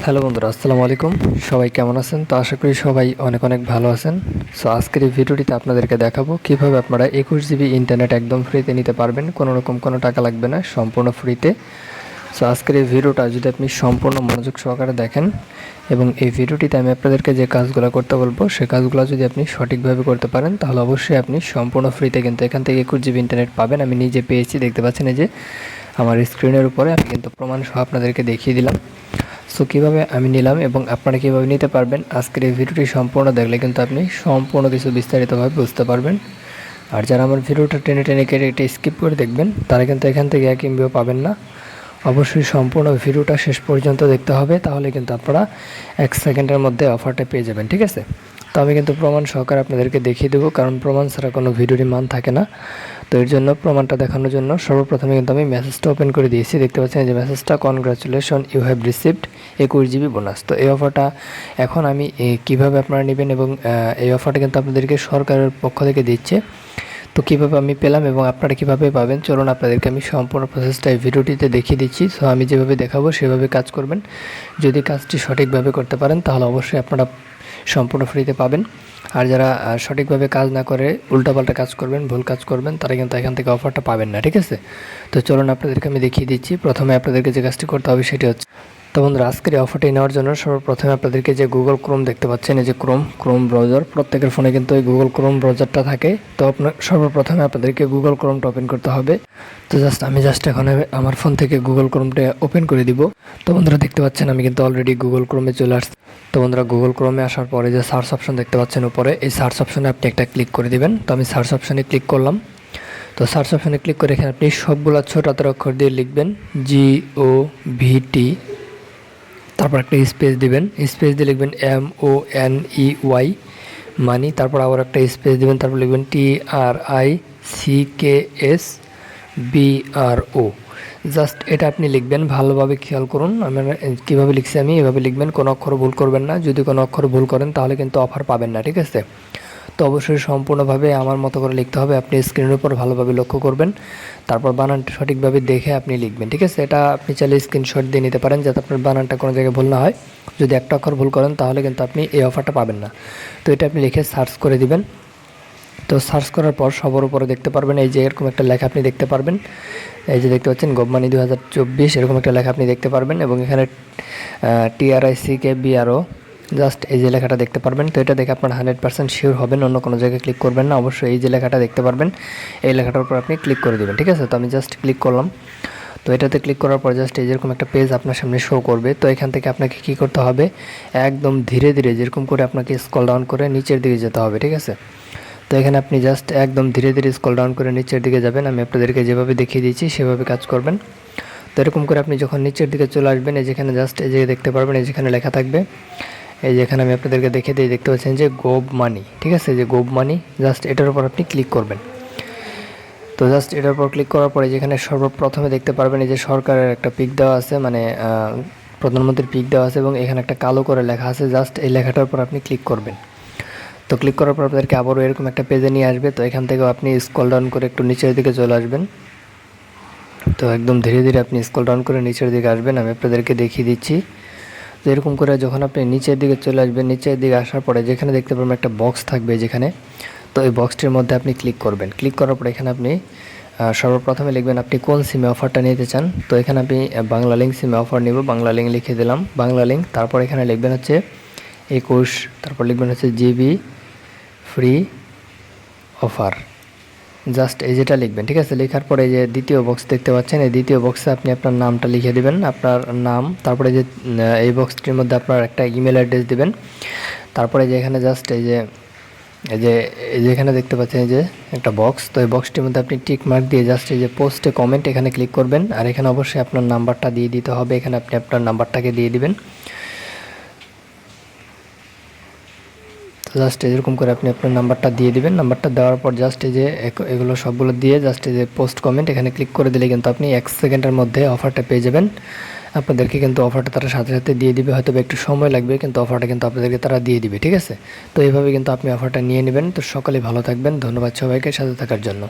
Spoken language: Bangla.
হ্যালো বন্ধুরা, আসসালামু আলাইকুম। সবাই কেমন আছেন? তো আশা করি সবাই অনেক অনেক ভালো আছেন। সো আজকের এই ভিডিওটিতে আপনাদেরকে দেখাবো কিভাবে আপনারা 21 জিবি ইন্টারনেট একদম ফ্রিতে নিতে পারবেন, কোনো রকম কোনো টাকা লাগবে না, সম্পূর্ণ ফ্রিতে। সো আজকের এই ভিডিওটা যদি আপনি সম্পূর্ণ মনোযোগ সহকারে দেখেন এবং এই ভিডিওটিতে আমি আপনাদেরকে যে কাজগুলো করতে বলবো সেই কাজগুলো যদি আপনি সঠিকভাবে করতে পারেন তাহলে অবশ্যই আপনি সম্পূর্ণ ফ্রিতে কিন্তু এখান থেকে 21 জিবি ইন্টারনেট পাবেন। আমি নিজে পেয়েছি, দেখতে পাচ্ছেন এই যে আমার স্ক্রিনের উপরে আমি কিন্তু প্রমাণ সহ আপনাদেরকে দেখিয়ে দিলাম। সো কীভাবে আমি নিলাম এবং আপনারা কীভাবে নিতে পারবেন, আজকের এই ভিডিওটি সম্পূর্ণ দেখলে কিন্তু আপনি সম্পূর্ণ কিছু বিস্তারিতভাবে বুঝতে পারবেন। আর যারা আমার ভিডিওটা টেনে টেনে কেটে এটা স্কিপ করে দেখবেন তারা কিন্তু এখান থেকে এক এমবিও পাবেন না। অবশ্যই সম্পূর্ণ ভিডিওটা শেষ পর্যন্ত দেখতে হবে, তাহলে কিন্তু আপনারা 1 সেকেন্ডের মধ্যে অফারটা পেয়ে যাবেন, ঠিক আছে? তো আমি কিন্তু প্রমাণ সহকারে আপনাদেরকে দেখিয়ে দেবো, কারণ প্রমাণ ছাড়া কোনো ভিডিওরই মান থাকে না। তো এর জন্য প্রমাণটা দেখানোর জন্য সর্বপ্রথমে কিন্তু আমি মেসেজটা ওপেন করে দিয়েছি। দেখতে পাচ্ছেন যে মেসেজটা, congratulation, you have received 21 GB bonus. তো এই অফারটা এখন আমি কিভাবে আপনারা নেবেন এবং এই অফারটা কিন্তু আপনাদেরকে সরকারের পক্ষ থেকে দিচ্ছে। তো কীভাবে আমি পেলাম এবং আপনারা কীভাবে পাবেন, চলুন আপনাদেরকে আমি সম্পূর্ণ প্রসেসটা এই ভিডিওটিতে দেখিয়ে দিচ্ছি। সো আমি যেভাবে দেখাবো সেভাবে কাজ করবেন। যদি কাজটি সঠিকভাবে করতে পারেন তাহলে অবশ্যই আপনারা সম্পূর্ণ ফ্রিতে পাবেন। আর যারা সঠিকভাবে কাজ না করে উল্টাপাল্টা কাজ করবেন, ভুল কাজ করবেন, তারা কিন্তু এখান থেকে অফারটা পাবেন না, ঠিক আছে? তো চলুন আপনাদেরকে আমি দেখিয়ে দিচ্ছি। প্রথমে আপনাদেরকে যে কাজটি করতে হবে সেটি হচ্ছে, তো বন্ধুরা আজকের এই অফারটি নেওয়ার জন্য সর্বপ্রথমে আপনাদেরকে যে গুগল ক্রোম দেখতে পাচ্ছেন, এই যে ক্রোম ব্রাউজার, প্রত্যেকের ফোনে কিন্তু এই গুগল ক্রোম ব্রাউজারটা থাকে। তো আপনার সর্বপ্রথমে আপনাদেরকে গুগল ক্রোমটা ওপেন করতে হবে। তো আমি এখন আমার ফোন থেকে গুগল ক্রোমটা ওপেন করে দিব। তো বন্ধুরা দেখতে পাচ্ছেন আমি কিন্তু অলরেডি গুগল ক্রোমে চলে আসছি। তো বন্ধুরা গুগল ক্রোমে আসার পরে যে সার্চ অপশন দেখতে পাচ্ছেন উপরে, এই সার্চ অপশনে আপনি একটা ক্লিক করে দিবেন। তো আমি সার্চ অপশনে ক্লিক করলাম। তো সার্চ অপশনে ক্লিক করে এখানে আপনি সবগুলো ছোট হাতের অক্ষর দিয়ে লিখবেন GOVT, তারপর একটা স্পেস দিবেন, স্পেস দিয়ে লিখবেন MONEY মানি, তারপর আবার একটা স্পেস দিবেন, তারপর লিখবেন TRICKSBRO। জাস্ট এটা আপনি লিখবেন, ভালোভাবে খেয়াল করুন আমি কীভাবে লিখছি, আমি এভাবে লিখবেন, কোনো অক্ষর ভুল করবেন না। যদি কোনো অক্ষর ভুল করেন তাহলে কিন্তু অফার পাবেন না, ঠিক আছে? তো অবশ্যই সম্পূর্ণভাবে আমার মতো করে লিখতে হবে। আপনি স্ক্রিনের উপর ভালোভাবে লক্ষ্য করবেন, তারপর বানানটা সঠিকভাবে দেখে আপনি লিখবেন, ঠিক আছে? এটা আপনি চাইলে স্ক্রিনশট দিয়ে নিতে পারেন যাতে আপনার বানানটা কোনো জায়গায় ভুল না হয়। যদি একটা অক্ষর ভুল করেন তাহলে কিন্তু আপনি এই অফারটা পাবেন না। তো এটা আপনি লিখে সার্চ করে দিবেন। তো সার্চ করার পর সবার উপরে দেখতে পারবেন এই যে এরকম একটা লেখা আপনি দেখতে পারবেন, এই যে দেখতে পাচ্ছেন গভমানি 2024, এরকম একটা লেখা আপনি দেখতে পারবেন এবং এখানে TRICKBRO, জাস্ট এই যে লেখাটা দেখতে পারবেন। তো এটা দেখে আপনার 100% শিওর হবেন, অন্য কোনো জায়গায় ক্লিক করবেন না। অবশ্যই এই যে লেখাটা দেখতে পারবেন এই লেখাটার উপর আপনি ক্লিক করে দেবেন, ঠিক আছে? তো আমি জাস্ট ক্লিক করলাম। তো এটাতে ক্লিক করার পর জাস্ট এই যেরকম একটা পেজ আপনার সামনে শো করবে। তো এখান থেকে আপনাকে কি করতে হবে, একদম ধীরে ধীরে যেরকম করে আপনাকে স্ক্রল ডাউন করে নিচের দিকে যেতে হবে, ঠিক আছে? তো এখানে আপনি জাস্ট একদম ধীরে ধীরে স্ক্রল ডাউন করে নিচের দিকে যাবেন। আমি আপনাদেরকে যেভাবে দেখিয়ে দিয়েছি সেভাবে কাজ করবেন। তো এরকম করে আপনি যখন নিচের দিকে চলে আসবেন, এই যেখানে জাস্ট এই যে দেখতে পারবেন, এই যেখানে লেখা থাকবে, এই যেখানে আমি আপনাদেরকে দেখে দিই, দেখতে পাচ্ছেন যে গোভ মানি, ঠিক আছে? যে গোভ মানি, জাস্ট এটার উপর আপনি ক্লিক করবেন। তো জাস্ট এটার উপর ক্লিক করার পরে যেখানে সর্বপ্রথমে দেখতে পারবেন এই যে সরকারের একটা পিক দেওয়া আছে, মানে প্রধানমন্ত্রীর পিক দেওয়া আছে এবং এখানে একটা কালো করে লেখা আছে, জাস্ট এই লেখাটার উপর আপনি ক্লিক করবেন। তো ক্লিক করার পর আপনাদেরকে আবারও এরকম একটা পেজে নিয়ে আসবে। তো এখান থেকেও আপনি স্ক্রল ডাউন করে একটু নিচের দিকে চলে আসবেন। তো একদম ধীরে ধীরে আপনি স্ক্রল ডাউন করে নিচের দিকে আসবেন, আমি আপনাদেরকে দেখিয়ে দিচ্ছি। তো এরকম করে যখন আপনি নিচের দিকে চলে আসবেন, নিচের দিকে আসার পরে যেখানে দেখতে পাবেন একটা বক্স থাকবে যেখানে, তো এই বক্সটির মধ্যে আপনি ক্লিক করবেন। ক্লিক করার পরে এখানে আপনি সর্বপ্রথমে লিখবেন আপনি কোন সিমে অফারটা নিতে চান। তো এখানে আমি বাংলা লিঙ্ক সিমে অফার নিব, বাংলা লিঙ্ক লিখে দিলাম, বাংলা লিঙ্ক। তারপর এখানে লিখবেন হচ্ছে 21, তারপর লিখবেন হচ্ছে জিবি ফ্রি অফার, জাস্ট এই যেটা লিখবেন, ঠিক আছে? লেখার পরে যে দ্বিতীয় বক্স দেখতে পাচ্ছেন, এই দ্বিতীয় বক্সে আপনি আপনার নামটা লিখে দেবেন, আপনার নাম। তারপরে যে এই বক্সটির মধ্যে আপনার একটা ইমেল অ্যাড্রেস দিবেন। তারপরে যে এখানে জাস্ট এই যে যেখানে দেখতে পাচ্ছেন এই যে একটা বক্স, তো এই বক্সটির মধ্যে আপনি টিক মার্ক দিয়ে জাস্ট এই যে পোস্টে কমেন্ট এখানে ক্লিক করবেন। আর এখানে অবশ্যই আপনার নাম্বারটা দিয়ে দিতে হবে, এখানে আপনি আপনার নাম্বারটাকে দিয়ে দিবেন। জাস্ট এরকম করে আপনি আপনার নাম্বারটা দিয়ে দিবেন। নাম্বারটা দেওয়ার পর জাস্ট এই যে এগুলো সবগুলো দিয়ে জাস্ট এই যে পোস্ট কমেন্ট এখানে ক্লিক করে দিলে কিন্তু আপনি 1 সেকেন্ডের মধ্যে অফারটা পেয়ে যাবেন। আপনাদেরকে কিন্তু অফারটা তারা সাথে সাথে দিয়ে দিবে, হয়তো একটু সময় লাগবে কিন্তু অফারটা কিন্তু আপনাদেরকে তারা দিয়ে দিবে, ঠিক আছে? তো এইভাবে কিন্তু আপনি অফারটা নিয়ে নেবেন। তো সকলেই ভালো থাকবেন, ধন্যবাদ সবাইকে সাথে থাকার জন্য।